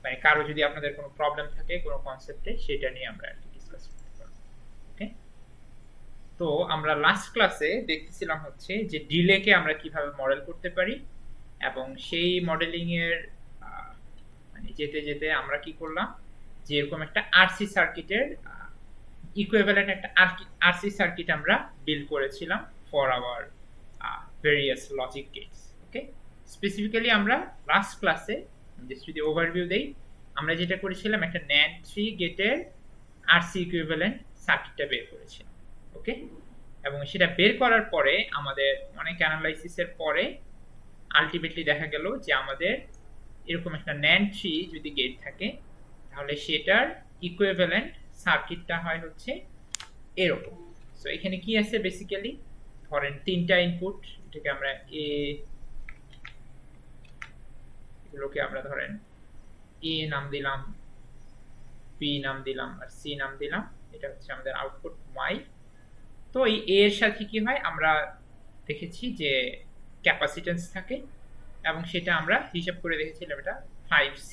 মানে কারো যদি আপনাদের কোনো প্রবলেম থাকে কোনো কনসেপ্টে, সেটা নিয়ে আমরা ডিসকাস করতে পারবো। ওকে, তো আমরা লাস্ট ক্লাসে দেখতেছিলাম হচ্ছে যে ডিলেকে আমরা কিভাবে মডেল করতে পারি, এবং সেই মডেলিং এর মানে যেতে যেতে আমরা কি করলাম, যে এরকম একটা আরসি সার্কিটের ইকুইভ্যালেন্ট একটা আরসি সার্কিট আমরা বিল্ড করেছিলাম for our various logic gates. Okay, specifically আমরা লাস্ট ক্লাসে যদি ওভারভিউ দেই, আমরা যেটা করেছিলাম একটা NAND 3 গেটের আরসি ইকুইভ্যালেন্ট সার্কিটটা বের করেছিলাম। ওকে, এবং সেটা বের করার পরে আমাদের অনেক অ্যানালাইসিসের পরে আলটিমেটলি দেখা গেল যে আমাদের এরকম একটা NAND 3 যদি গেট থাকে, তাহলে সেটার ইকুইভ্যালেন্ট সার্কিটটা হয় হচ্ছে এরকম। সো এখানে কি আছে, বেসিক্যালি ধরেন তিনটা ইনপুট, এটাকে আমরা এগুলোকে আমরা ধরেন এ নাম দিলাম, বি নাম দিলাম, আর সি নাম দিলাম। এটা হচ্ছে আমাদের আউটপুট y। তো এই এ এর সাথে কি হয়, আমরা দেখেছি যে ক্যাপাসিটেন্স থাকে, এবং সেটা আমরা হিসাব করে দেখেছিলাম এটা 5C।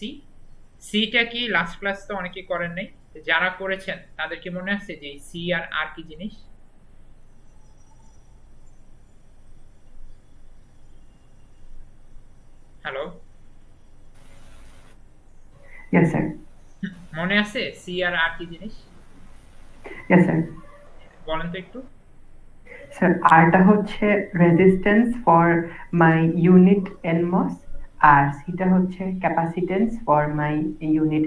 সিটা কি লাস্ট ক্লাস তো অনেকে করেন নাই, যারা করেছেন তাদের কি মনে আছে যে সি আর কি জিনিস? Hello, Yes, sir. মনে আছে সি আর কি জিনিস? Yes, sir. বলেন তো একটু। Sir, আরটা হচ্ছে resistance for my unit NMOS আর সিটা হচ্ছে capacitance for my unit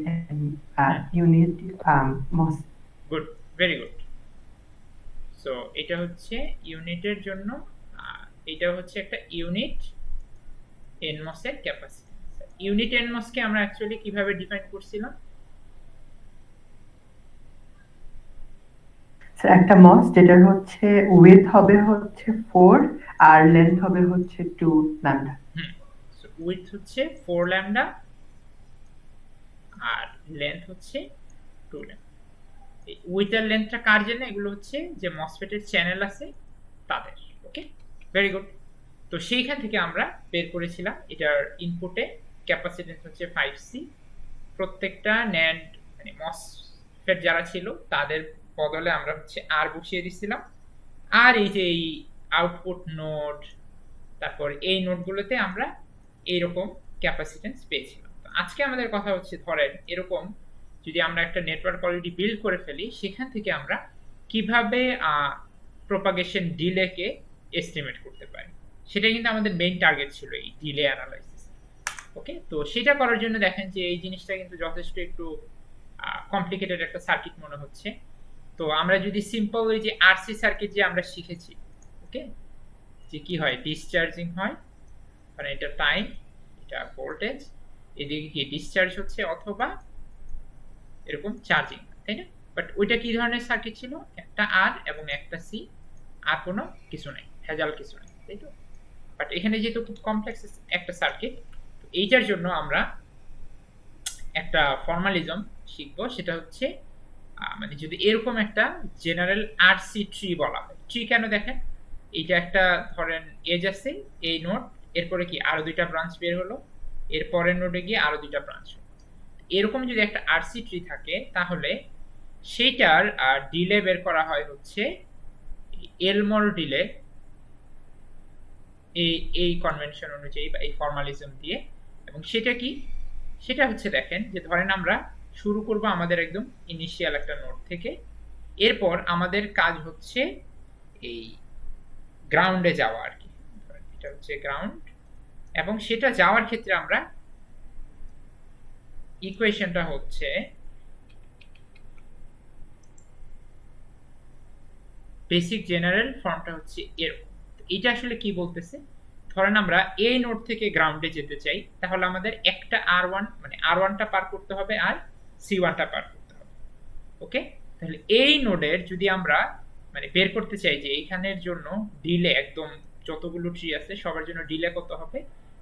unit MOS. Good, very good. So এটা হচ্ছে ইউনিটের জন্য, এটা হচ্ছে একটা ইউনিট এনমস এর ক্যাপাসিটি। ইউনিট এনমস কে আমরা অ্যাকচুয়ালি কিভাবে ডিফাইন করছিলাম? স্যার একটা MOS যেটার হচ্ছে width হবে হচ্ছে 4 আর length হবে হচ্ছে 2 lambda. সো উইডথ হচ্ছে 4 ল্যামডা আর লেন্থ হচ্ছে 2 ল্যামডা। এই উইডথ আর লেন্থটা কার জন্য? এগুলো হচ্ছে যে মসফেটের চ্যানেল আছে তাদের। ওকে, ভেরি গুড। তো সেইখান থেকে আমরা বের করেছিলাম এটার ইনপুটে ক্যাপাসিটেন্স হচ্ছে 5C। প্রত্যেকটা ন্যান্ড মানে মসফেট যারা ছিল তাদের বদলে আমরা হচ্ছে আর বসিয়ে দিছিলাম। আর এই যে এই আউটপুট নোড, তারপর এই নোডগুলোতে আমরা এইরকম ক্যাপাসিটেন্স পেয়েছিলাম। তো আজকে আমাদের কথা হচ্ছে ধরেন এরকম যদি আমরা একটা নেটওয়ার্ক অলরেডি বিল্ড করে ফেলি, সেখান থেকে আমরা কিভাবে প্রপাগেশন ডিলেকে এস্টিমেট করতে পারি, সেটা কিন্তু আমাদের মেইন টার্গেট ছিল এই ডিলে অ্যানালাইসিস। ওকে, তো সেটা করার জন্য দেখেন যে এই জিনিসটা কিন্তু যথেষ্ট একটু কমপ্লিকেটেড একটা সার্কিট মনে হচ্ছে। তো আমরা যদি সিম্পল ওই যে আরসি সার্কিট যে আমরা শিখেছি, ওকে, যে কি হয়, ডিসচার্জিং হয়, মানে এটা টাইম, এটা ভোল্টেজ, এদিকে কি ডিসচার্জ হচ্ছে অথবা এরকম চার্জিং, তাই না? বাট ওইটা কি ধরনের সার্কিট ছিল? একটা আর এবং একটা সি, আর কোনো কিছু নেই, ভেজাল কিছু নেই, তাই তো? বাট এখানে যেহেতু খুব কমপ্লেক্স একটা সার্কিট, এইটার জন্য আমরা একটা ফর্মালিজম শিখবো, সেটা হচ্ছে মানে যদি এরকম একটা জেনারেল আরসি ট্রি বলা হয়। ট্রি কেন? দেখেন এইটা একটা ধরেন এজ আছে, এই নোড, এরপরে কি আরো দুইটা ব্রাঞ্চ বের হলো, এর পরের নোডে গিয়ে আরো দুইটা ব্রাঞ্চ। এরকম যদি একটা আরসি ট্রি থাকে, তাহলে সেইটার ডিলে বের করা হয় হচ্ছে এলমোর ডিলে, এই কনভেনশন অনুযায়ী বা এই ফর্মালিজম দিয়ে। এবং সেটা কি? সেটা হচ্ছে দেখেন যে ধরেন আমরা শুরু করব আমাদের একদম ইনিশিয়াল একটা নোড থেকে, এরপর আমাদের কাজ হচ্ছে এই গ্রাউন্ডে যাওয়া আর কি, এটা হচ্ছে গ্রাউন্ড। এবং সেটা যাওয়ার ক্ষেত্রে আমরা ইকুয়েশনটা হচ্ছে বেসিক জেনারেল ফর্মটা হচ্ছে এরকম। এটা আসলে কি বলতেছে, ধরেন আমরা এই নোড থেকে গ্রাউন্ডে যেতে চাই, তাহলে আমাদের একটা আর1 মানে আর1টা পার করতে হবে আর সি1টা পার করতে হবে। ওকে, তাহলে এই নোডের যদি আমরা মানে বের করতে চাই যে এইখানের জন্য ডিলে একদম যতগুলো ট্রি আছে সবার জন্য ডিলে কত হবে,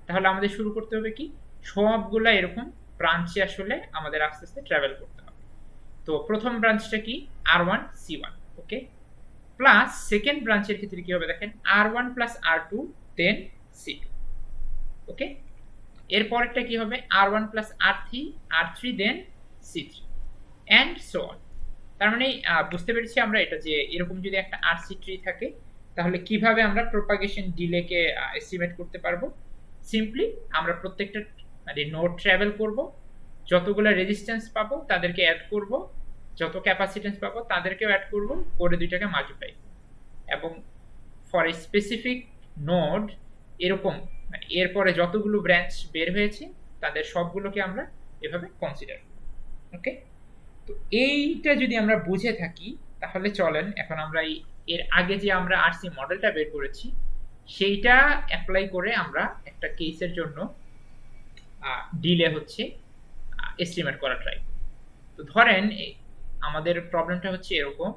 তাহলে আমাদের শুরু করতে হবে কি, সবগুলা এরকম ব্রাঞ্চে আসলে আমাদের আস্তে আস্তে ট্রাভেল করতে হবে। তো প্রথম ব্রাঞ্চটা কি, আর1 সি1। ওকে, প্লাস সেকেন্ড ব্রাঞ্চের ক্ষেত্রে কি হবে দেখেন, আর1 প্লাস আর2 দেন সি2। ওকে, এরপরেরটা কি হবে R1 plus R3 then C3 and so on. তার মানে বুঝতে পেরেছি আমরা এটা যে এরকম যদি একটা RC ট্রি থাকে তাহলে কিভাবে আমরা প্রপাগেশন ডিলেকে এস্টিমেট করতে পারবো। সিম্পলি আমরা প্রত্যেকটা মানে নোড ট্রাভেল করব, যতগুলো রেজিস্ট্যান্স পাবো তাদেরকে অ্যাড করব, যত ক্যাপাসিটেন্স পাবো তাদেরকেও অ্যাড করব, করে দুইটাকে মাল্টিপ্লাই, এবং ফর এ স্পেসিফিক নোড এরকম মানে এরপরে যতগুলো ব্রাঞ্চ বের হয়েছে তাদের সবগুলোকে আমরা এভাবে কনসিডার। ওকে, তো এইটা যদি আমরা বুঝে থাকি তাহলে চলেন এখন আমরা এর আগে যে আমরা আরসি মডেলটা বের করেছি সেইটা অ্যাপ্লাই করে আমরা একটা কেসের জন্য ডিলে হচ্ছে এস্টিমেট করা ট্রাই। তো ধরেন আমাদের প্রবলেমটা হচ্ছে এরকম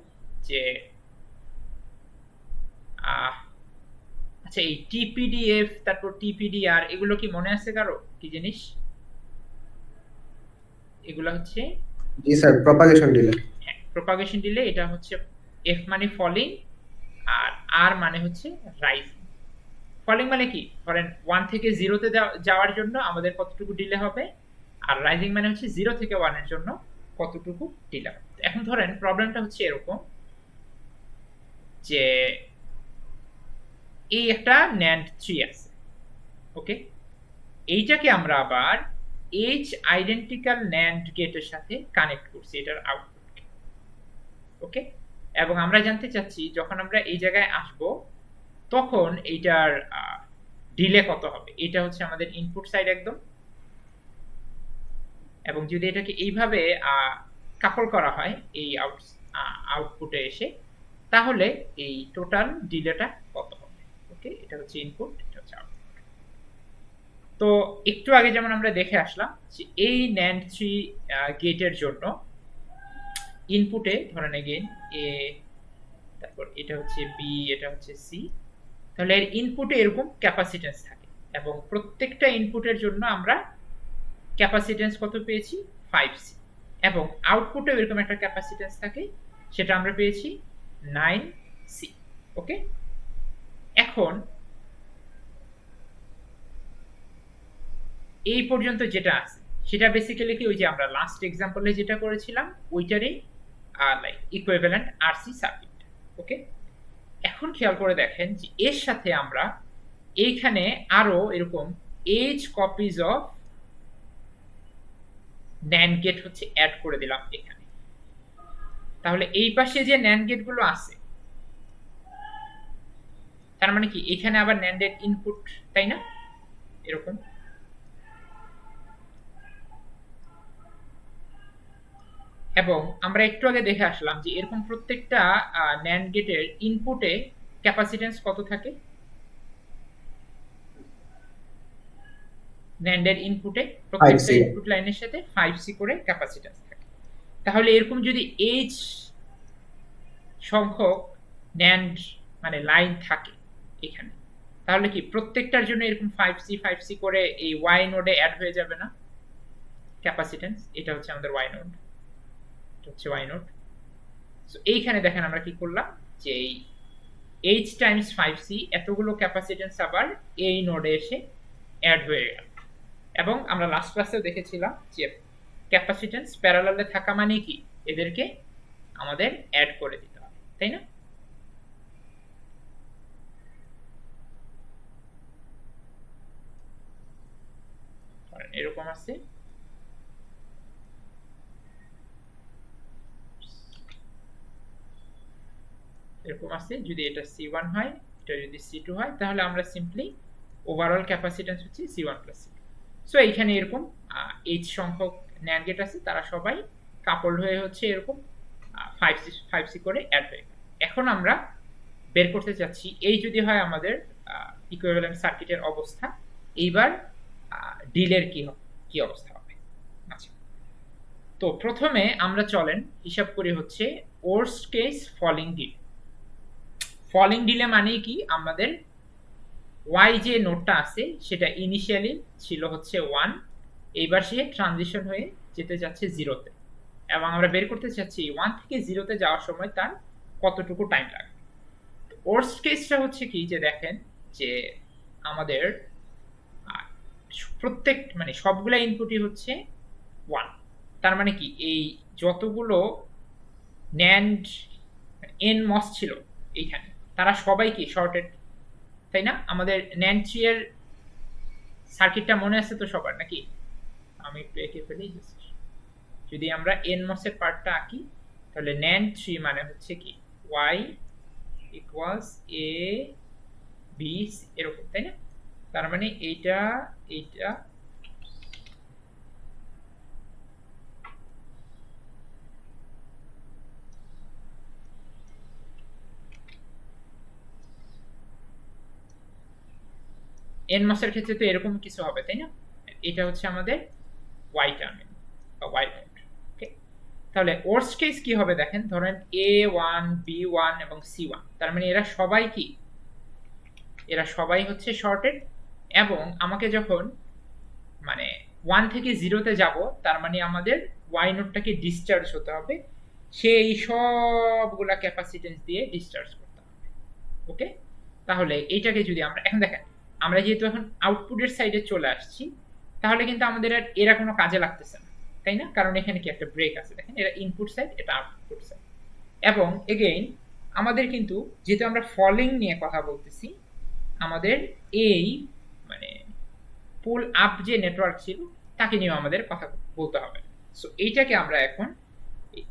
যে আচ্ছা এই টিপিডিএফ তারপর টিপিডিআর এগুলো কি মনে আছে কারো কি জিনিস? এগুলো হচ্ছে জি স্যার, প্রপাগেশন ডিলে। হ্যাঁ, প্রপাগেশন ডিলে। এটা হচ্ছে এফ মানে ফলিং আর আর মানে হচ্ছে রাইজিং। ফলিং মানে কি, ধরেন 1 থেকে 0 তে যাওয়ার জন্য আমাদের কতটুকু ডিলে হবে, আর রাইজিং মানে হচ্ছে 0 থেকে 1 এর জন্য কতটুকু ডিলে হবে। এখন ধরেন প্রবলেমটা হচ্ছে এরকম যে এই একটা NAND ট্রি আছে, ওকে, এইটাকে আমরা আবার এইচ আইডেন্টিক্যাল NAND গেটের সাথে কানেক্ট করছি এটার আউটপুটকে, ওকে, এবং আমরা জানতে চাচ্ছি যখন আমরা এই জায়গায় আসব তখন এইটার ডিলে কত হবে। এটা হচ্ছে আমাদের ইনপুট সাইড একদম, এবং যদি এটাকে এইভাবে কাপল করা হয় এই আউটপুটে এসে তাহলে এই টোটাল ডিলেটা কত হবে। ওকে, এটা হচ্ছে ইনপুট, এটা হচ্ছে আউটপুট। তো একটু আগে যেমন আমরা দেখে আসলাম যে এই NAND 3 গেটের জন্য ইনপুটে ধরেন এগেইন এ, তারপর এটা হচ্ছে বি, এটা হচ্ছে সি, তাহলে এর ইনপুটে এরকম ক্যাপাসিটেন্স থাকে এবং প্রত্যেকটা ইনপুটের জন্য আমরা ক্যাপাসিটেন্স কত পেয়েছি 5C, এবং আউটপুটে এরকম একটা ক্যাপাসিটেন্স থাকে সেটা আমরা পেয়েছি 9C। ওকে, এখন এই পর্যন্ত যেটা আছে সেটা বেসিক্যালি কি ওই যে আমরা লাস্ট এক্সাম্পলে যেটা করেছিলাম ওইটারই লাইক ইকুইভ্যালেন্ট আরসি সার্কিট। ওকে, এখন খেয়াল করে দেখেন যে এর সাথে আমরা এইখানে আরো এরকম H copies of NAND gate হচ্ছে অ্যাড করে দিলাম এখানে। তাহলে এই পাশে যে NAND গেট গুলো আছে তার মানে কি এখানে আবার NAND এর ইনপুট, তাই না? এরকম এবং আমরা একটু আগে দেখে আসলাম যে এরকম প্রত্যেকটা NAND গেটের ইনপুটে ক্যাপাসিটেন্স কত থাকে। NAND এর ইনপুটে প্রত্যেকটা ইনপুট লাইনের সাথে 5C করে ক্যাপাসিটেন্স থাকে। তাহলে এরকম যদি H সংখ্যক NAND মানে লাইন থাকে এখানে তাহলে কি প্রত্যেকটার জন্য এরকম 5C করে এই Y নোডে অ্যাড হয়ে যাবে না ক্যাপাসিটেন্স? এটা হচ্ছে আমাদের Y নোড, এটা হচ্ছে Y নোড। সো এইখানে দেখেন আমরা কি করলাম যে এই H টাইমস 5C এতগুলো ক্যাপাসিটেন্স আবার এই নোডে এসে অ্যাড হয়ে গেল। এবং আমরা লাস্ট ক্লাসেও দেখেছিলাম যে ক্যাপাসিটেন্স প্যারালালে থাকা মানে কি এদেরকে আমাদের অ্যাড করে দিতে হবে, তাই না? এরকম আছে, এরকম আছে, যদি এটা C1 হয় এটা যদি C2 হয় তাহলে আমরা সিম্পলি ওভারঅল ক্যাপাসিটেন্স হচ্ছে C1 প্লাস C2। সো এইখানে এরকম H সংখ্যক NAND গেট আছে তারা সবাই কাপলড হয়ে হচ্ছে এরকম 5C করে অ্যাড হয়ে গেল। এখন আমরা বের করতে চাচ্ছি এই যদি হয় আমাদের ইকুইভ্যালেন্ট সার্কিটের অবস্থা, এইবার ডিলের কি অবস্থা হবে। আচ্ছা, তো প্রথমে আমরা চলেন হিসাব করি হচ্ছে worst case falling delay. Falling delay মানে কি আমাদের Y যে নোডটা আছে সেটা ইনিশিয়ালি ছিল হচ্ছে 1, এইবার সে ট্রানজিশন হয়ে যেতে যাচ্ছে 0 তে, এবং আমরা বের করতে চাচ্ছি 1 থেকে 0 তে যাওয়ার সময় তার কতটুকু টাইম লাগবে। ওয়ার্স্ট কেসটা হচ্ছে কি যে দেখেন যে আমাদের প্রত্যেক মানে সবগুলা ইনপুটই হচ্ছে 1। তার মানে কি এই যতগুলো NAND NMOS ছিল এইখানে তারা সবাই কি শর্টেড, তাই না? আমাদের NAND 3 এর সার্কিটটা মনে আছে তো সবার নাকি? আমি একটু এঁকে ফেলি। যদি আমরা NMOS এর পার্টটা আঁকি তাহলে NAND 3 মানে হচ্ছে কি y equals a b c এরকম, তাই না? তার মানে এইটা এইটা NMOS এর ক্ষেত্রে তো এরকম কিছু হবে, তাই না? এটা হচ্ছে আমাদের y টার্মিনাল বা y নোড। ওকে, তাহলে ওয়ার্স্ট কেস কি হবে দেখেন, ধরেন A1 B1 এবং C1, তার মানে এরা সবাই কি, এরা সবাই হচ্ছে শর্টেড। এবং আমাকে যখন মানে 1 থেকে 0 তে যাব তার মানে আমাদের y নোডটাকে ডিসচার্জ হতে হবে, সেই সবগুলা ক্যাপাসিটেন্স দিয়ে ডিসচার্জ করতে হবে। ওকে, তাহলে এইটাকে যদি আমরা এখন দেখেন, আমরা যেহেতু এখন আউটপুটের সাইডে চলে আসছি তাহলে কিন্তু আমাদের আর এরা কোনো কাজে লাগতেছে না, তাই না? কারণ এখানে কি একটা ব্রেক আছে, দেখেন এটা ইনপুট সাইড, এটা আউটপুট সাইড। এবং এগেইন আমাদের কিন্তু যেহেতু আমরা ফলিং নিয়ে কথা বলতেছি, আমাদের এই মানে পুল আপ যে নেটওয়ার্ক ছিল তাকে নিয়ে আমাদের কথা বলতে হবে। সো এইটাকে আমরা এখন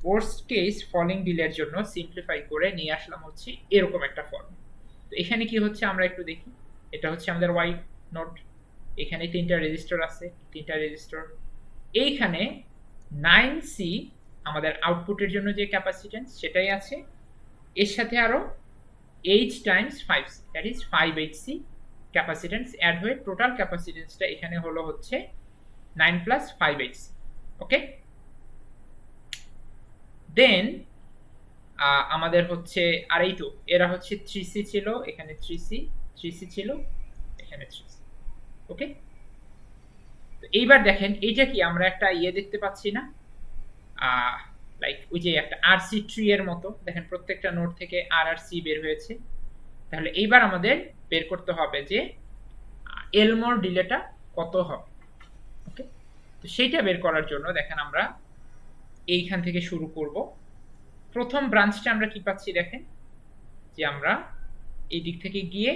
ওয়ার্স্ট কেস ফলিং ডিলের জন্য সিম্পলিফাই করে নিয়ে আসলাম হচ্ছে এরকম একটা ফর্ম। তো এখানে কি হচ্ছে আমরা একটু দেখি। এটা হচ্ছে আমাদের y নোড, এখানে 3টা রেজিস্টর আছে, 3টা রেজিস্টর। এইখানে 9C আমাদের আউটপুটের জন্য যে ক্যাপাসিটেন্স সেটাই আছে, এর সাথে আরো h times 5C, that is 5hc capacitance add হয়ে টোটাল ক্যাপাসিটেন্সটা এখানে হলো হচ্ছে 9 প্লাস 5hc। ওকে, দেন আমাদের হচ্ছে আর এই তো এরা হচ্ছে 3C ছিল, এখানে 3C ছিল, এখানে 3C। ওকে, তো এইবার দেখেন এইটা কি আমরা একটা ইয়ে দেখতে পাচ্ছি না, লাইক ওই যে একটা RC ট্রি এর মতো, দেখেন প্রত্যেকটা নোড থেকে RRC বের হয়েছে। তাহলে এইবার আমাদের বের করতে হবে যে এলমোর ডিলেটা কত হবে। ওকে, তো সেইটা বের করার জন্য দেখেন আমরা এইখান থেকে শুরু করব। প্রথম ব্রাঞ্চটা আমরা কি পাচ্ছি দেখেন, যে আমরা এই দিক থেকে গিয়ে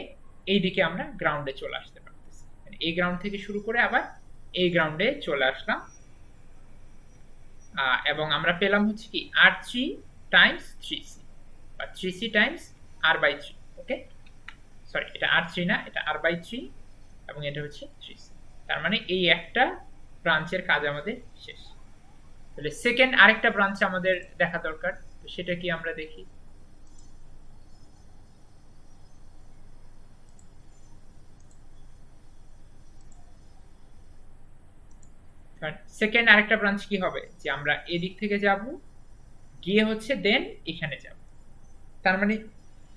এই দিকে আমরা গ্রাউন্ডে চলে আসতে পারতেছি, মানে এই গ্রাউন্ড থেকে শুরু করে আবার এই গ্রাউন্ডে চলে আসলাম। এবং আমরা পেলাম হচ্ছে কি R3 টাইমস 3C বা 3C টাইমস R/3। ওকে, সরি এটা R3 না, এটা R/3 এবং এটা হচ্ছে 3C। তার মানে এই একটা ব্রাঞ্চের কাজ আমাদের শেষ। তাহলে সেকেন্ড আরেকটা ব্রাঞ্চ আমাদের দেখা দরকার, তো সেটা কি আমরা দেখি। সেকেন্ড আরেকটা ব্রাঞ্চ কি হবে, যে আমরা এদিক থেকে যাব গিয়ে হচ্ছে দেন এখানে যাব। তার মানে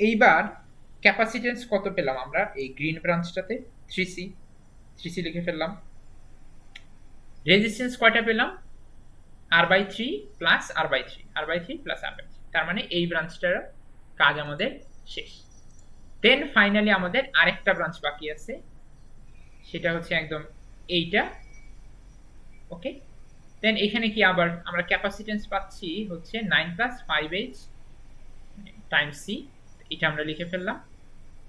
এইবার ক্যাপাসিটেন্স কত পেলাম আমরা এই গ্রিন ব্রাঞ্চটাতে, 3C লিখে ফেললাম। রেজিস্ট্যান্স কয়টা পেলাম, R/3 plus R/3 plus R/3। তার মানে এই ব্রাঞ্চটার কাজ আমাদের শেষ। দেন ফাইনালি আমাদের আরেকটা ব্রাঞ্চ বাকি আছে, সেটা হচ্ছে একদম এইটা। ওকে, দেন এখানে কি আবার আমরা ক্যাপাসিটেন্স পাচ্ছি হচ্ছে 9 প্লাস 5h টাইমস c, এটা আমরা লিখে ফেললাম।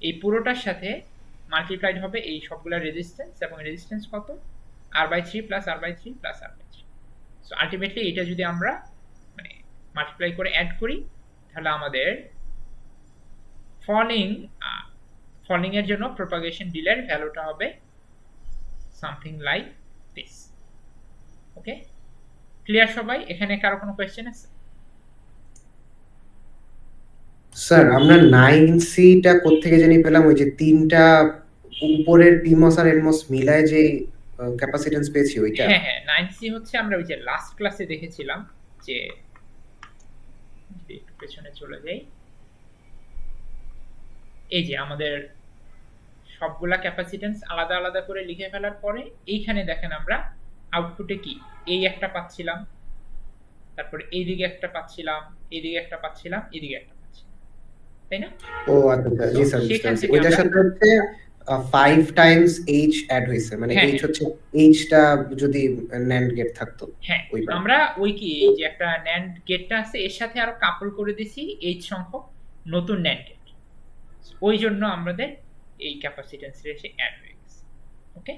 এই পুরোটার সাথে মাল্টিপ্লাইড হবে এই সবগুলা রেজিস্ট্যান্স, এবং রেজিস্ট্যান্স কত, R/3 plus R/3 plus R/3। So ultimately এটা যদি আমরা মানে মাল্টিপ্লাই করে অ্যাড করি তাহলে আমাদের ফলিং এর জন্য প্রপাগেশন ডিলের ভ্যালুটা হবে something like this. Okay, clear সবাই? এখানে কারো কোনো কোয়েশ্চেন আছে? স্যার আমরা 9C টা কোত্থেকে জানি পেলাম, ওই যে তিনটা উপরের PMOS আর NMOS মিলায় যে ক্যাপাসিটেন্স পেয়েছি ওইটা? হ্যাঁ হ্যাঁ, 9C হচ্ছে আমরা ওই যে লাস্ট ক্লাসে দেখেছিলাম যে, একটু পেছনে চলে যাই, এই যে আমাদের সবগুলা ক্যাপাসিটেন্স আলাদা আলাদা করে লিখে ফেলার পরে এইখানে দেখেন আমরা আউটপুটে কি এই একটা পাচ্ছিলাম, তারপরে এইদিকে একটা পাচ্ছিলাম, এইদিকে একটা পাচ্ছিলাম, এইদিকে একটা পাচ্ছিলাম, তাই না? ও আচ্ছা, জি স্যার বুঝতে সেখান পারছি। থেকে ওইটার আমরা সাথে হচ্ছে 5 টাইমস এইচ অ্যাড হয়েছে, মানে হ্যাঁ, এইচ হ্যাঁ। হচ্ছে এইচটা যদি NAND গেট থাকতো হ্যাঁ, ওইটা। আমরা ওই কি এই যে একটা NAND গেটটা আছে এর সাথে আরো কাপল করে দিছি এইচ সংখ্যক নতুন NAND গেট। ওই জন্য আমাদের এই ক্যাপাসিট্যান্স এসে অ্যাড হয়ে গেছে। ওকে,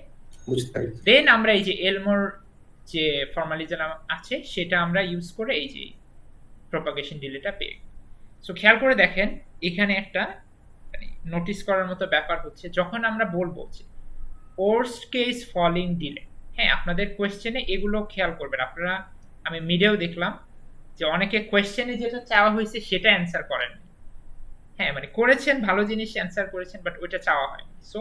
বুঝতে পারছি। দেন আমরা এই যে এলমোর যে ফর্মালিজম আছে সেটা আমরা ইউজ করে এই যে প্রপাগেশন ডিলেটা পেয়ে। সো খেয়াল করে দেখেন এখানে একটা নোটিস করার মতো ব্যাপার হচ্ছে যখন আমরা বলবো যে ওয়ার্স্ট কেস ফলিং ডিলে, হ্যাঁ আপনাদের কোয়েশ্চেনে এগুলো খেয়াল করবেন আপনারা। আমি মিডিয়াও দেখলাম যে অনেকে কোয়েশ্চেনে যেটা চাওয়া হয়েছে সেটা অ্যান্সার করেন, হ্যাঁ মানে করেছেন ভালো জিনিস অ্যান্সার করেছেন বাট ওইটা চাওয়া হয়নি। সো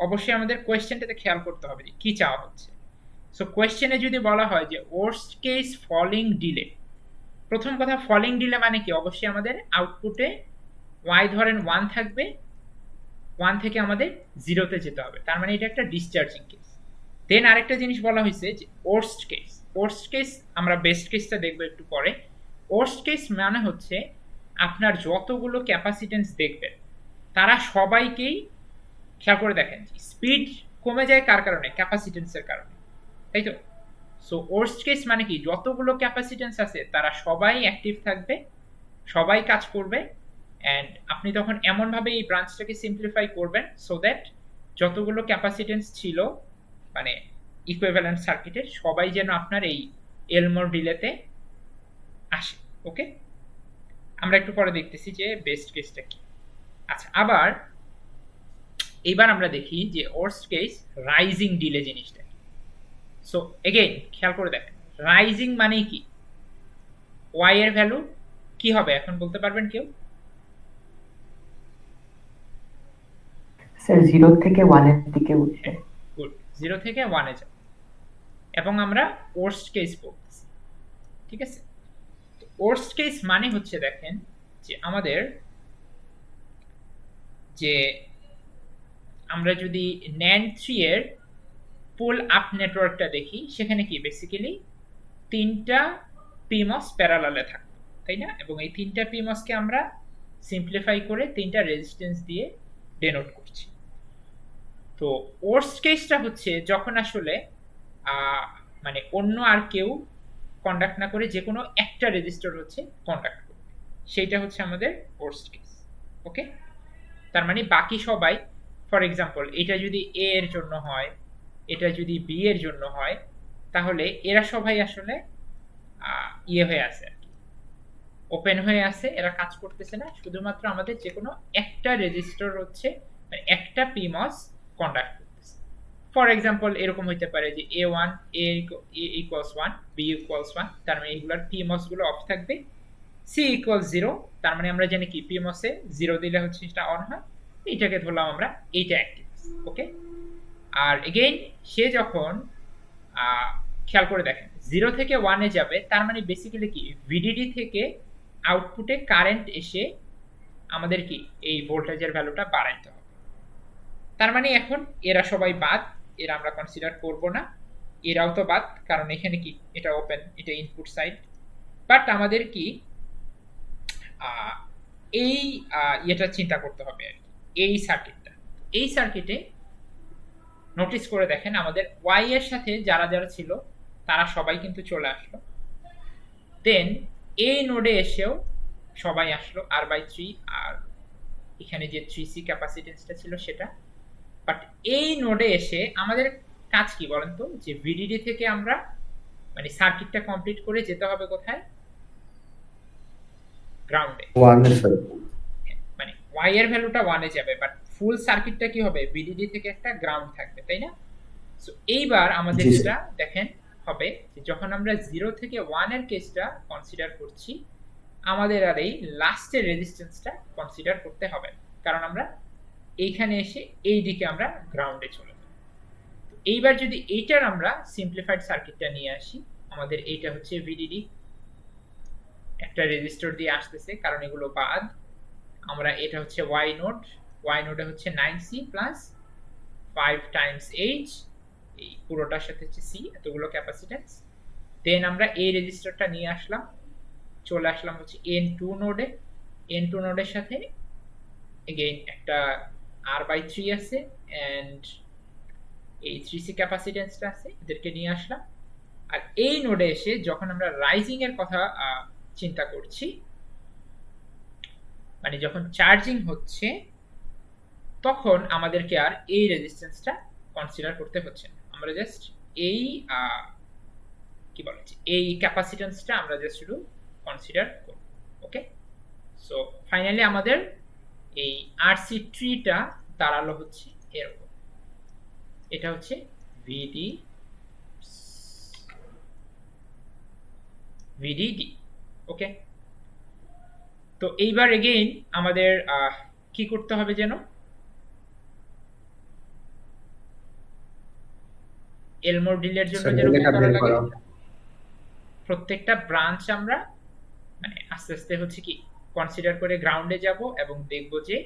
অবশ্যই আমাদের কোয়েশ্চেনটাতে খেয়াল করতে হবে যে কি চাওয়া হচ্ছে। সো কোয়েশ্চেনে যদি বলা হয় যে ওয়ার্স্ট কেস ফলিং ডিলে, প্রথম কথা ফলিং ডিলে মানে কি, অবশ্যই আমাদের আউটপুটে ওয়াই ধরেন 1 থাকবে, 1 থেকে আমাদের 0-তে যেতে হবে, তার মানে এটা একটা ডিসচার্জিং কেস। দেন আরেকটা জিনিস বলা হয়েছে যে ওয়ার্স্ট কেস। ওয়ার্স্ট কেস আমরা বেস্ট কেসটা দেখবো একটু পরে। ওয়ার্স্ট কেস মানে হচ্ছে আপনার যতগুলো ক্যাপাসিটেন্স দেখবেন তারা সবাইকেই, খেয়াল করে দেখেন স্পিড কমে যায় কার কারণে, ক্যাপাসিটেন্সের কারণে, তাই তো। সো ওয়ার্স্ট কেস মানে কি, যতগুলো ক্যাপাসিটেন্স আছে তারা সবাই অ্যাক্টিভ থাকবে, সবাই কাজ করবে, অ্যান্ড আপনি তখন এমনভাবে এই ব্রাঞ্চটাকে সিম্পলিফাই করবেন সো দ্যাট যতগুলো ক্যাপাসিটেন্স ছিল মানে ইকুইভ্যালেন্ট সার্কিটের সবাই যেন আপনার এই এলমোর ডিলেতে আসে। ওকে, আমরা একটু পরে দেখতেছি যে বেস্ট কেসটা কি। আচ্ছা, আবার এবার আমরা দেখি যে ওয়ার্স্ট কেস রাইজিং ডিলে জিনিসটা। সো এগেইন খেয়াল করে দেখেন রাইজিং মানে কি, ওয়াই এর ভ্যালু কি হবে এখন বলতে পারবেন কেউ? স্যার 0 থেকে 1 এর দিকে উঠবে। গুড, 0 থেকে 1 এ যাবে এবং আমরা ওয়ার্স্ট কেস বলতেছি, ঠিক আছে। ওয়ার্স্ট কেস মানে হচ্ছে দেখেন যে আমাদের যে আমরা যদি NAND 3 এর পুল আপ নেটওয়ার্কটা দেখি সেখানে কি বেসিক্যালি 3টা PMOS প্যারালালে থাকবে, তাই না? এবং এই 3টা PMOS কে আমরা সিম্পলিফাই করে 3টা রেজিস্ট্যান্স দিয়ে ডেনোট করছি। তো ওয়ার্স্ট কেসটা হচ্ছে যখন আসলে মানে অন্য আর কেউ কন্ডাক্ট না করে যে কোনো একটা রেজিস্টার হচ্ছে কন্ডাক্ট করবে, সেইটা হচ্ছে আমাদের ওয়ার্স্ট কেস। ওকে, তার মানে বাকি সবাই, ফর এক্সাম্পল এটা যদি এ এর জন্য হয়, এটা যদি বি এর জন্য হয়, তাহলে এরা সবাই আসলে ইয়ে হয়ে আছে আর কি, ওপেন হয়ে আছে, এরা কাজ করতেছে না, শুধুমাত্র আমাদের যে কোনো একটা রেজিস্টার হচ্ছে মানে একটা PMOS কন্ডাক্ট করতেছে। ফর এক্সাম্পল এরকম হইতে পারে যে A1 A equals 1 B equals 1, তার মানে এগুলোর PMOS গুলো অফ থাকবে। C ইকুয়ালস 0, তার মানে আমরা জানি কি PMOS এ 0 দিলে হচ্ছে এটা অন হয়, এইটাকে ধরলাম আমরা এইটা অ্যাক্টিভ। ওকে, আর এগেইন সে যখন খেয়াল করে দেখেন 0 থেকে 1 এ যাবে, তার মানে বেসিক্যালি কি VDD থেকে আউটপুটে কারেন্ট এসে আমাদের কি এই ভোল্টেজের ভ্যালুটা বাড়াইতে হবে। তার মানে এখন এরা সবাই বাদ, এরা আমরা কনসিডার করব না, এরাও তো বাদ কারণ এখানে কি এটা ওপেন, এটা ইনপুট সাইড। বাট আমাদের কি এই এটা চিন্তা করতে হবে আর কি, এই সার্কিটটা, এই সার্কিটে নোটিস করে দেখেন আমাদের ওয়াই এর সাথে যারা যারা ছিল তারা সবাই কিন্তু চলে আসলো, দেন এই নোডে এসেও সবাই আসলো R/3, আর এখানে যে 3C ক্যাপাসিটেন্সটা ছিল সেটা। বাট এই নোডে এসে আমাদের কাজ কি বলেন তো, যে VDD থেকে আমরা মানে সার্কিটটা কমপ্লিট করে যেতে হবে কোথায়, গ্রাউন্ডে। 1 এর স্যার, মানে ওয়াই এর ভ্যালুটা 1 এ যাবে, বাট ফুল সার্কিটটা কি হবে, VDD থেকে একটা গ্রাউন্ড থাকবে, তাই না? সো এইবার আমাদের জি, যেটা দেখেন হবে যে যখন আমরা 0 থেকে 1 এর কেসটা কনসিডার করছি, আমাদের আর এই লাস্টের রেজিস্ট্যান্সটা কনসিডার করতে হবে, কারণ আমরা এইখানে এসে এই দিকে আমরা গ্রাউন্ডে চলে যাব। এইবার যদি এইটার আমরা সিম্পলিফাইড সার্কিটটা নিয়ে আসি, আমাদের এইটা হচ্ছে VDD, একটা রেজিস্টর দিয়ে আসতেছে কারণ এগুলো বাদ। আমরা এটা হচ্ছে ওয়াই নোডে হচ্ছে 9C প্লাস 5 টাইমস H, এই পুরোটার সাথে হচ্ছে C, এতগুলো ক্যাপাসিটেন্স। দেন আমরা এই রেজিস্টারটা নিয়ে আসলাম, চলে আসলাম হচ্ছে N2 নোডে, N2 নোডের সাথে এগেইন একটা R/3 আছে এন্ড এই 3C ক্যাপাসিট্যান্সটা আছে, এদেরকে নিয়ে আসলাম। আর এই নোডে এসে যখন আমরা রাইজিং এর কথা চিন্তা করছি, মানে যখন চার্জিং হচ্ছে, তখন আমাদেরকে আর এই রেজিস্ট্যান্সটা কনসিডার করতে হচ্ছে না। আমরা জাস্ট এই কি বলা হচ্ছে, এই ক্যাপাসিট্যান্সটা আমরা জাস্ট শুধু কনসিডার করব। ওকে, সো ফাইনালি আমাদের এই আরসি ট্রিটা দাঁড়ালো হচ্ছে এরকম। এটা হচ্ছে ভিডিডি। ওকে, তো এইবার এগেইন আমাদের কি করতে হবে যেন, এলমোর ডিলের জন্য স্যার যেন কি এটা করা বের লাগে, করা। প্রত্যেকটা ব্রাঞ্চ আমরা মানে আস্তে আস্তে হচ্ছে কি কনসিডার করে গ্রাউন্ডে যাব এবং দেখব যে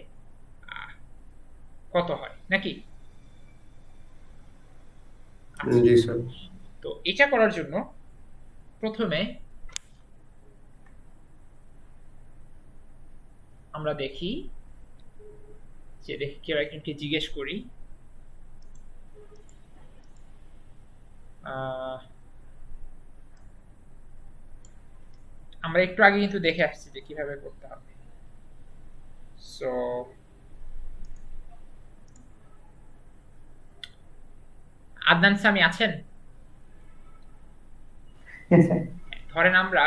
কত হয় নাকি। জি স্যার। তো এটা করার জন্য প্রথমে আমরা দেখি যে কেউ একজনকে জিজ্ঞেস করি, আমরা একটু আগে কিন্তু দেখে আসছি যে কিভাবে করতে হবে। সো আদনান সামি আছেন? Yes, sir. ধরেন আমরা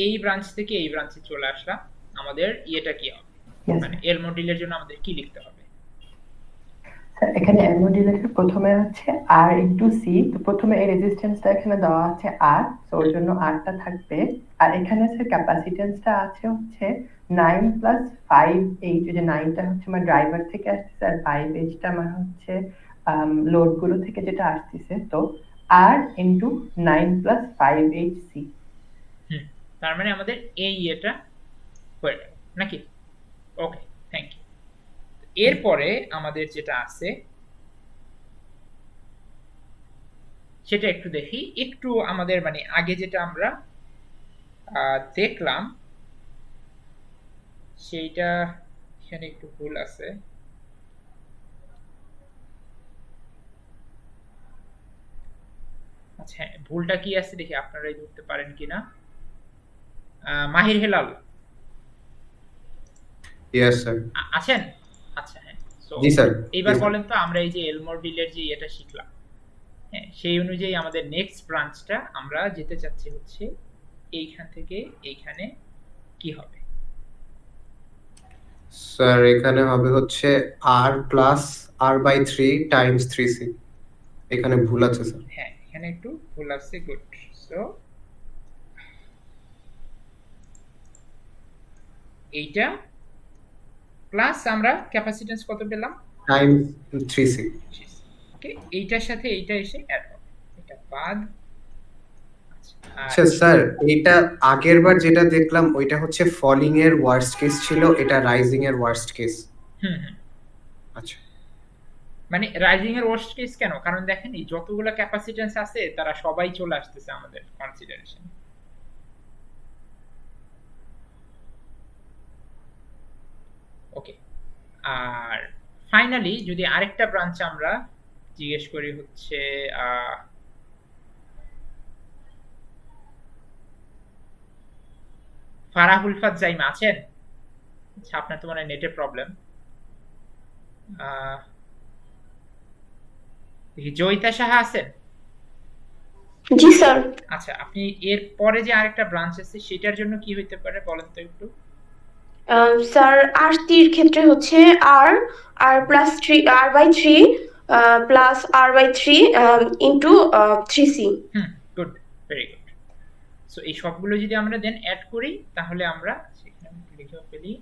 এই ব্রাঞ্চ থেকে এই ব্রাঞ্চে চলে আসলাম, আমাদের ইয়েটা কি হবে, Yes, মানে sir. এলমোর ডিলের জন্য আমাদের কি লিখতে হবে? স্যার এখানে এর মধ্যে লেখা প্রথমে হচ্ছে R ইন্টু সি, তো প্রথমে এই রেজিস্ট্যান্সটা এখানে দেওয়া আছে R, তো ওর জন্য Rটা থাকবে। আর এখানে স্যার ক্যাপাসিট্যান্সটা আছে হচ্ছে 9 প্লাস 5H, যে 9টা হচ্ছে আমার ড্রাইভার থেকে আসতেছে আর 5Hটা আমার হচ্ছে লোড গুলো থেকে যেটা আসতেছে, তো R ইন্টু 9 প্লাস 5HC। তার মানে আমাদের এই ইয়েটা হয়ে গেল নাকি? ওকে, থ্যাংক ইউ। এরপরে আমাদের যেটা আছে সেটা একটু দেখি, একটু আমাদের মানে আগে যেটা আমরা দেখলাম সেইটা এখানে একটু ভুল আছে। আচ্ছা, ভুলটা কি আছে দেখি আপনারাই ধরতে পারেন কিনা। মাহির হেলাল ইয়েস স্যার। আছেন? আচ্ছা, হ্যাঁ। সো জি স্যার। এইবার বলেন তো, আমরা এই যে এলমোর ডিলের যে এটা শিখলাম, হ্যাঁ, সেই অনুযায়ী আমাদের নেক্সট ব্রাঞ্চটা আমরা যেতে চাচ্ছি হচ্ছে এইখান থেকে এইখানে, কি হবে? স্যার এখানে হবে হচ্ছে R plus R/3 Times 3C। এখানে ভুল আছে স্যার। হ্যাঁ, এখানে একটু ভুল আছে, গুড। সো এইটা প্লাস আমরা ক্যাপাসিট্যান্স কত পেলাম? Times 3C। ওকে, এইটার সাথে এইটা এসে অ্যাড হবে, এটা বাদ। আচ্ছা স্যার, এটা আগেরবার যেটা দেখলাম ওইটা হচ্ছে ফলিং এর ওয়ার্স্ট কেস ছিল, এটা রাইজিং এর ওয়ার্স্ট কেস। হুম। আচ্ছা, মানে রাইজিং এর ওয়ার্স্ট কেস কেন? কারণ দেখেন এই যতগুলো ক্যাপাসিট্যান্স আছে তারা সবাই চলে আসতেছে আমাদের কনসিডারেশন। ওকে, আর ফাইনালি যদি আরেকটা ব্রাঞ্চ আমরা জিজ্ঞেস করি হচ্ছে ফারাহুল ফাজাইম আছেন? আচ্ছা, আপনার তো মানে নেটের প্রবলেম। দেখি জয়িতা সাহা আছেন? জি স্যার। আচ্ছা, আপনি এর পরে যে আরেকটা ব্রাঞ্চ আছে সেটার জন্য কি হইতে পারে বলেন তো একটু। স্যার আর3 এর ক্ষেত্রে হচ্ছে আর plus 3 R/3 plus R/3 into 3C। Good, very good. So এই সবগুলো যদি আমরা দেন অ্যাড করি তাহলে আমরা সেখানে লিখে ফেলি।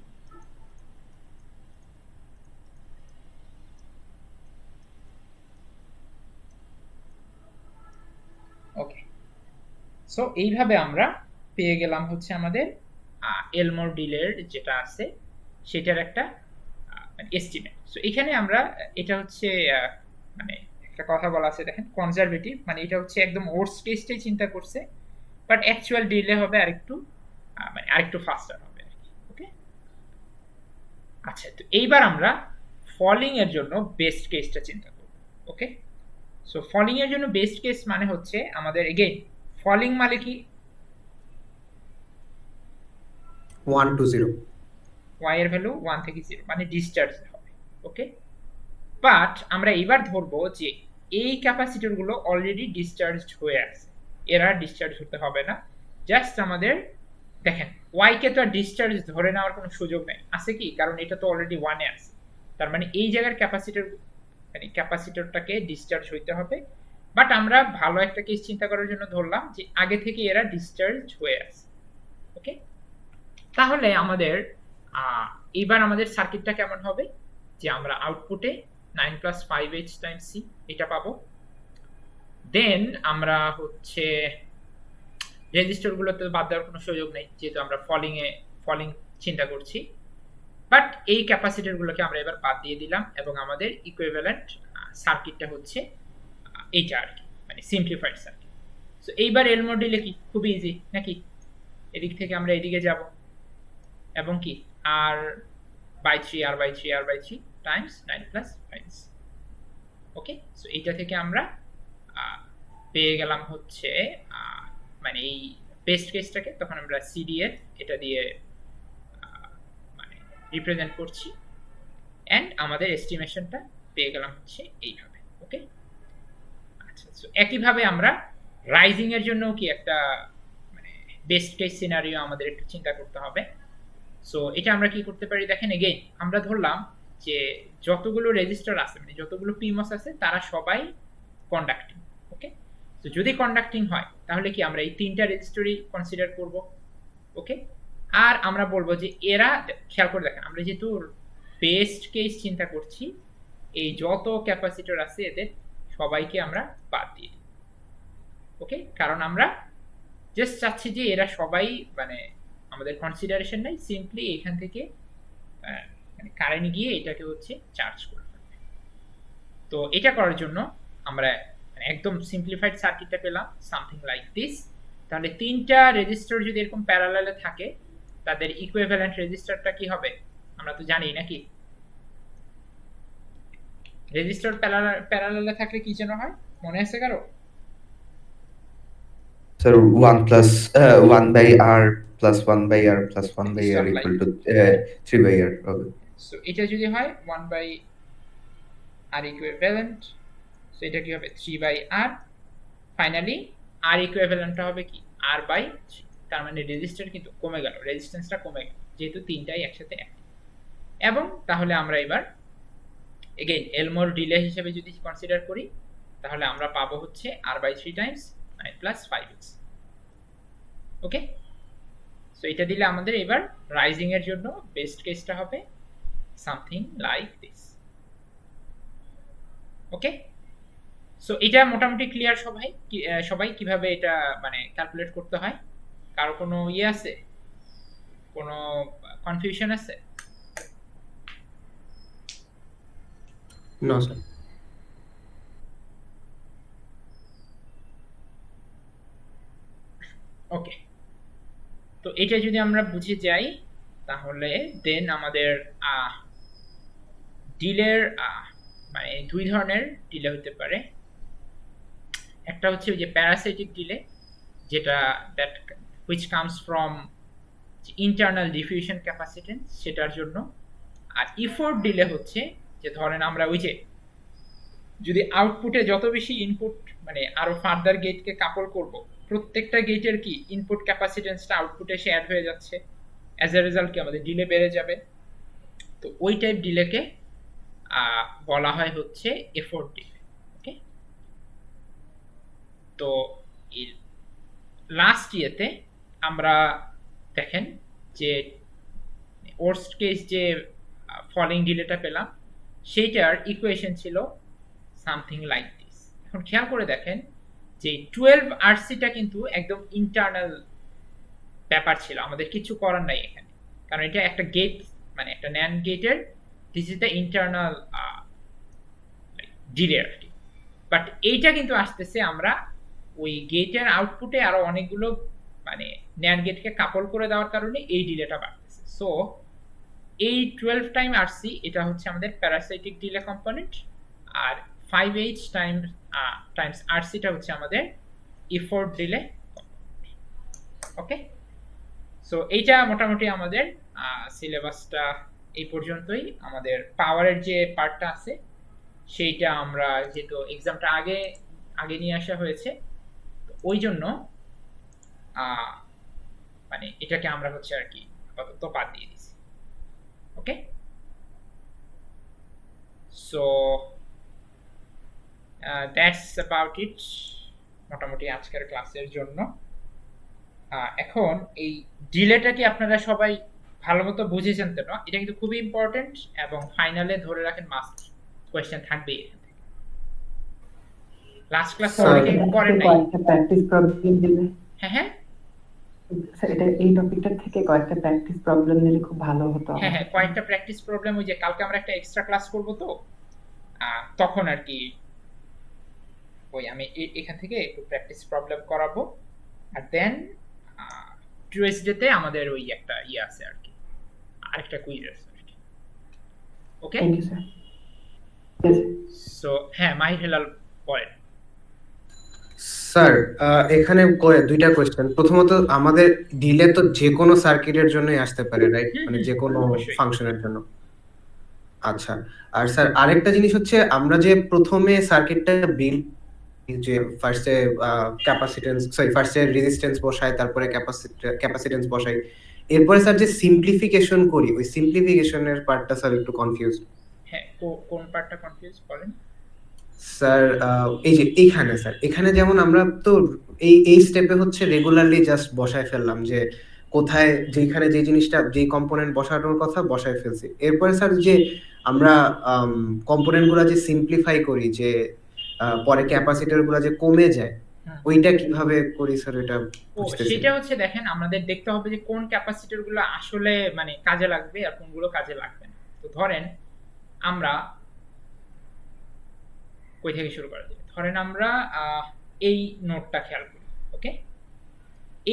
ওকে, সো এইভাবে আমরা পেয়ে গেলাম হচ্ছে আমাদের এলমোর ডিলের যেটা আছে সেটার একটা এস্টিমেট। সো এখানে আমরা এটা হচ্ছে মানে একটা কথা বলা আছে দেখেন, কনজারভেটিভ, মানে এটা হচ্ছে একদম ওয়ার্স্ট কেসটাই চিন্তা করছে, বাট অ্যাকচুয়াল ডিলে হবে আরেকটু মানে আরেকটু ফাস্টার হবে আর কি। ওকে, আচ্ছা, তো এইবার আমরা ফলিং এর জন্য বেস্ট কেসটা চিন্তা করব। ওকে, সো ফলিং এর জন্য বেস্ট কেস মানে হচ্ছে আমাদের এগেইন ফলিং মানে কি 1 to 0 y এর ভ্যালু 1 থেকে 0 মানে ডিসচার্জ হবে। ওকে, বাট আমরা এবার ধরবো যে এই ক্যাপাসিটর গুলো অলরেডি ডিসচার্জড হয়ে আছে, এরা ডিসচার্জ হতে হবে না। জাস্ট আমাদের দেখেন y কে তো আর ডিসচার্জ ধরে নেওয়ার কোনো সুযোগ নেই, আছে কি? কারণ এটা তো অলরেডি 1 এ আছে, তার মানে এই জায়গার ক্যাপাসিটর মানে ক্যাপাসিটরটাকে ডিসচার্জ হইতে হবে। বাট আমরা ভালো একটা কেস চিন্তা করার জন্য ধরলাম যে আগে থেকে এরা ডিসচার্জ হয়ে আছে। ওকে, তাহলে আমাদের এবার আমাদের সার্কিটটা কেমন হবে যে আমরা আউটপুটে 9 + 5h × c এটা পাবো। দেন আমরা হচ্ছে রেজিস্টার গুলোতে বাদ দেওয়ার কোনো সুযোগ নেই যেহেতু আমরা ফলিং চিন্তা করছি। বাট এই ক্যাপাসিটর গুলোকে আমরা এবার বাদ দিয়ে দিলাম এবং আমাদের ইকুইভ্যালেন্ট সার্কিটটা হচ্ছে এইটা আর কি, মানে সিম্পলিফাইড সার্কিট। সো এইবার এলমোর ডিলে কি খুব ইজি নাকি? এদিক থেকে আমরা এদিকে যাব এবং কি r/3 টাইমস 9 + 5। ওকে, সো এইটা থেকে আমরা পেয়ে গেলাম হচ্ছে মানে এই বেস্ট কেসটাকে তখন আমরা CDF এটা দিয়ে মানে রিপ্রেজেন্ট করছি এন্ড আমাদের এস্টিমেশনটা পেয়ে গেলাম হচ্ছে এইভাবে। ওকে, আচ্ছা, সো একইভাবে আমরা রাইজিং এর জন্য কি একটা মানে বেস্ট কেস সিনারিও আমাদের একটু চিন্তা করতে হবে। সো এটা আমরা কি করতে পারি দেখেন, এগেইন আমরা ধরলাম যে যতগুলো রেজিস্টার আছে মানে যতগুলো পিমস আছে তারা সবাই কন্ডাক্টিং। ওকে, তো যদি কন্ডাক্টিং হয় তাহলে কি আমরা এই তিনটা রেজিস্টারই কনসিডার করব। ওকে, আর আমরা বলবো যে এরা খেয়াল করে দেখেন আমরা যেহেতু বেস্ট কেস চিন্তা করছি এই যত ক্যাপাসিটর আছে এদের সবাইকে আমরা বাদ দিয়ে দিই। ওকে, কারণ আমরা জাস্ট চাচ্ছি যে এরা সবাই মানে আমাদের কনসিডারেশন নাই, সিম্পলি এখান থেকে মানে কারেন্ট গিয়ে এটাকে হচ্ছে চার্জ করে ফেলবে। তো এটা করার জন্য আমরা একদম সিম্পলিফাইড সার্কিটটা পেলাম সামথিং লাইক দিস। তাহলে তিনটা রেজিস্টার যদি এরকম প্যারালালে থাকে তাদের ইকুইভ্যালেন্ট রেজিস্টারটা কি হবে আমরা তো জানি নাকি? রেজিস্টার প্যারালালে থাকলে কি যেন হয় মনে আছে কারো? Sir, 1/r plus 1/r plus 1/r equal to 3/r. Okay. So এটা যদি হয় 1/r ইকুইভ্যালেন্ট, সো এটা কি হবে 3/r। ফাইনালি r ইকুইভ্যালেন্টটা হবে কি r/3। তার মানে রেজিস্ট্যান্স কিন্তু কমে গেল, রেজিস্ট্যান্সটা কমে গেল যেহেতু তিনটাই একসাথে এক। এবং তাহলে আমরা এবার এগেইন এলমোর ডিলে হিসেবে যদি কনসিডার করি তাহলে আমরা পাবো হচ্ছে r/3 টাইমস 9 + 5x। ওকে, সো এটা দিলে আমাদের এবার রাইজিং এর জন্য বেস্ট কেসটা হবে something like this. Okay, so এটা মোটামুটি ক্লিয়ার সবাই কিভাবে এটা মানে ক্যালকুলেট করতে হয়? কারো কোনো ইয়ে আছে, কোনো কনফিউশন আছে? No, sir. ওকে, তো এটা যদি আমরা বুঝে যাই তাহলে দেন আমাদের ডিলের মানে দুই ধরনের ডিলে হতে পারে। একটা হচ্ছে ওই যে প্যারাসাইটিক ডিলে যেটা that which comes from internal diffusion capacitance সেটার জন্য। আর ইফোর্ট ডিলে হচ্ছে যে ধরেন আমরা ওই যে যদি আউটপুটে যত বেশি ইনপুট মানে আরো ফার্দার গেটকে কাপল করব প্রত্যেকটা গেটের কি ইনপুট ক্যাপাসিটেন্সটা আউটপুটে এসে অ্যাড হয়ে যাচ্ছে, অ্যাজ এ রেজাল্ট কি আমাদের ডিলে বেড়ে যাবে। তো ওই টাইপ ডিলেকে বলা হয় হচ্ছে এফোর্ট ডিলে। ওকে, তো লাস্ট ইয়েতে আমরা দেখেন যে ওয়ার্স্ট কেস যে ফলিং ডিলেটা পেলাম সেইটার ইকুয়েশন ছিল সামথিং লাইক দিস। এখন খেয়াল করে দেখেন যে 12RCটা কিন্তু একদম ইন্টারনাল ব্যাপার ছিল, আমাদের কিছু করার নাই এখানে, কারণ এটা একটা গেট মানে একটা NAND গেটের this is the internal delay আর কি। বাট এইটা কিন্তু আসতেছে আমরা ওই গেটের আউটপুটে আরো অনেকগুলো মানে NAND গেটকে কাপল করে দেওয়ার কারণে এই ডিলেটা বাড়তেছে। সো এই 12 টাইম আরসি এটা হচ্ছে আমাদের প্যারাসাইটিক ডিলে কম্পোনেন্ট, আর 5h টাইমস আরসিটা হচ্ছে আমাদের ইফোর্ট ডিলে কম্পোনেন্ট। ওকে, সো এইটা মোটামুটি আমাদের সিলেবাসটা এই পর্যন্তই। আমাদের পাওয়ারের যে পার্টটা আছে সেইটা আমরা যেহেতু এক্সামটা আগে নিয়ে আসা হয়েছে, তো ওই জন্য মানে এটাকে আমরা হচ্ছে আর কি আপাতত বাদ দিয়ে দিছি। ওকে, সো দ্যাটস অ্যাবাউট ইট মোটামুটি আজকের ক্লাসের জন্য। এখন এই ডিলেটা কি আপনারা সবাই ভালো মতো বুঝেছেন তো না? এটা কিন্তু খুবই ইম্পর্টেন্ট এবং ফাইনালে ধরে রাখেন মাস্ট কোয়েশ্চেন থাকবেই এখান থেকে। লাস্ট ক্লাস অনেকে করেন নাই। কয়েকটা প্র্যাকটিস প্রবলেম দিলে, হ্যাঁ স্যার এটা এই টপিকটা থেকে কয়েকটা প্র্যাকটিস প্রবলেম দিলে খুব ভালো হতো। হ্যাঁ, কয়েকটা প্র্যাকটিস প্রবলেম, ওই যে কালকে আমরা একটা এক্সট্রা ক্লাস করব, তো তখন আর কি ওই আমি এখান থেকে একটু প্র্যাকটিস প্রবলেম করাবো, আর দেন টিউএসডে আমাদের ওই একটা আছে আর কি, আরেকটা কুইজ আছে আর কি। ওকে, থ্যাংক ইউ স্যার। সো হ্যাঁ, মাহির হেলাল বলেন। স্যার এখানে দুইটা কোয়েশ্চেন। প্রথমত, আমাদের ডিলে তো যে কোনো সার্কিটের জন্যই আসতে পারে, রাইট? মানে যে কোনো অবশ্যই। ফাংশনের জন্য। আচ্ছা, আর স্যার আরেকটা জিনিস হচ্ছে, আমরা যে প্রথমে সার্কিটটা বিল্ড, যে ফার্স্টে ফার্স্টে রেজিস্ট্যান্স বসাই, তারপরে ক্যাপাসিট্যান্স বসাই, এরপরে স্যার যে সিম্পলিফিকেশন করি, ওই সিম্পলিফিকেশনের পার্টটা স্যার একটু কনফিউজ। হ্যাঁ, কোন পার্টটা কনফিউজ বলেন? স্যার এই যে এইখানে স্যার, এখানে যেমন আমরা তো এই স্টেপে হচ্ছে রেগুলারলি জাস্ট বসায় ফেললাম, যে কোথায় যেখানে যে জিনিসটা যেই কম্পোনেন্ট বসানোর কথা বসায় ফেলছি। এরপরে স্যার যে আমরা কম্পোনেন্ট গুলা যে সিম্পলিফাই করি, যে পরে ক্যাপাসিটর গুলা যে কমে যায়, ওইটা কিভাবে করি স্যার? এটা বুঝতেছি। সেটা হচ্ছে দেখেন, আমাদের দেখতে হবে যে কোন ক্যাপাসিটর গুলো আসলে মানে কাজে লাগবে আর কোনগুলো কাজে লাগবে না। তো ধরেন আমরা কই থেকে শুরু করা যায়? ধরেন আমরা এই নোডটা খেয়াল করি। ওকে,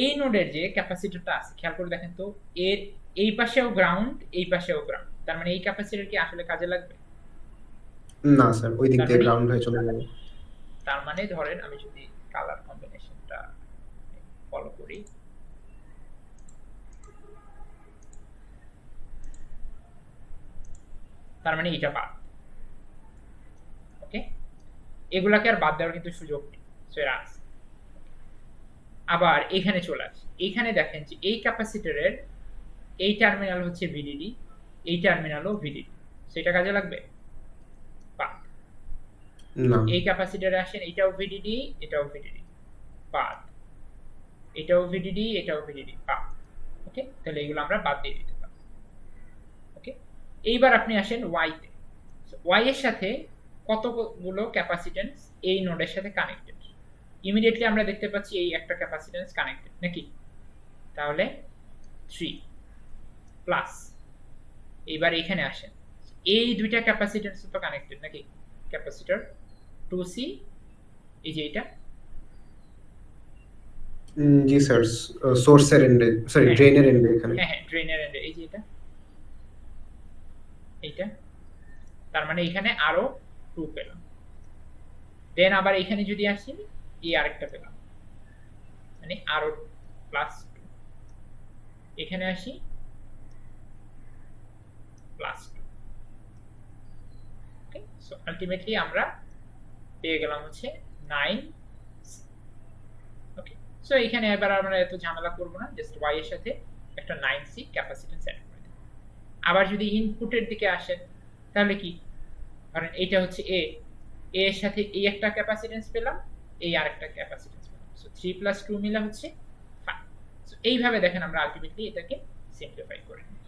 এই নোডের যে ক্যাপাসিটরটা আছে খেয়াল করে দেখেন তো, এর এই পাশেও গ্রাউন্ড, এই পাশেও গ্রাউন্ড, তার মানে এই ক্যাপাসিটর কি আসলে কাজে লাগবে? না স্যার, ওই দিক দিয়ে গ্রাউন্ড হয়ে চলে যাবে। তার মানে ধরেন আমি যদি কালার কম্বিনেশনটা ফলো করি, তার মানে এটা বাদ। ওকে, এগুলাকে আর বাদ দেওয়ার কিন্তু সুযোগ নেই, সেটা আছে। আবার এখানে চলে আসে, এইখানে দেখেন যে এই ক্যাপাসিটরের এই টার্মিনাল হচ্ছে ভিডিডি, এই টার্মিনালও ভিডিডি, সেটা কাজে লাগবে? বাদ। না। এই ক্যাপাসিটরে আসেন, এটাও ভিডিডি, এটাও ভিডিডি, বাদ। এটাও ভিডিডি, এটাও ভিডিডি, বাদ। ওকে, তাহলে এগুলো আমরা বাদ দিয়ে দিতে পারি। ওকে, এইবার আপনি আসেন ওয়াই তে। ওয়াই এর সাথে কতগুলো ক্যাপাসিটেন্স এই নোডের সাথে কানেক্টেড? ইমিডিয়েটলি আমরা দেখতে পাচ্ছি এই একটা ক্যাপাসিটেন্স কানেক্টেড নাকি? তাহলে 3 প্লাস, এইবার এখানে আসেন, এই দুইটা ক্যাপাসিটেন্স তো কানেক্টেড নাকি? ক্যাপাসিটর 2C, এই যে এটা। জি স্যার, সোর্সের এন্ডে, সরি ড্রেনের এন্ডে এখানে। হ্যাঁ, ড্রেনের এন্ডে এই যে এটা, এইটা। তার মানে এখানে আরো 2 পেলাম। দেন আবার এখানে যদি আসি, এই আরেকটা পেলাম, মানে আরো প্লাস 2। এখানে আসি, প্লাস 2। ওকে, সো আলটিমেটলি আমরা পেয়ে গেলাম হচ্ছে 9। ওকে, সো এখানে এবার আমরা এত ঝামেলা করব না, জাস্ট y এর সাথে একটা 9C ক্যাপাসিট্যান্স অ্যাড করে দেব। আবার যদি ইনপুটের দিকে আসেন, তাহলে কি ধরেন এইটা হচ্ছে a এর সাথে এই একটা ক্যাপাসিট্যান্স পেলাম, এই আরেকটা ক্যাপাসিট্যান্স পেলাম, সো 3 + 2 মিলে হচ্ছে 5। সো এইভাবে দেখেন আমরা আলটিমেটলি এটাকে সিম্পলিফাই করে নিই।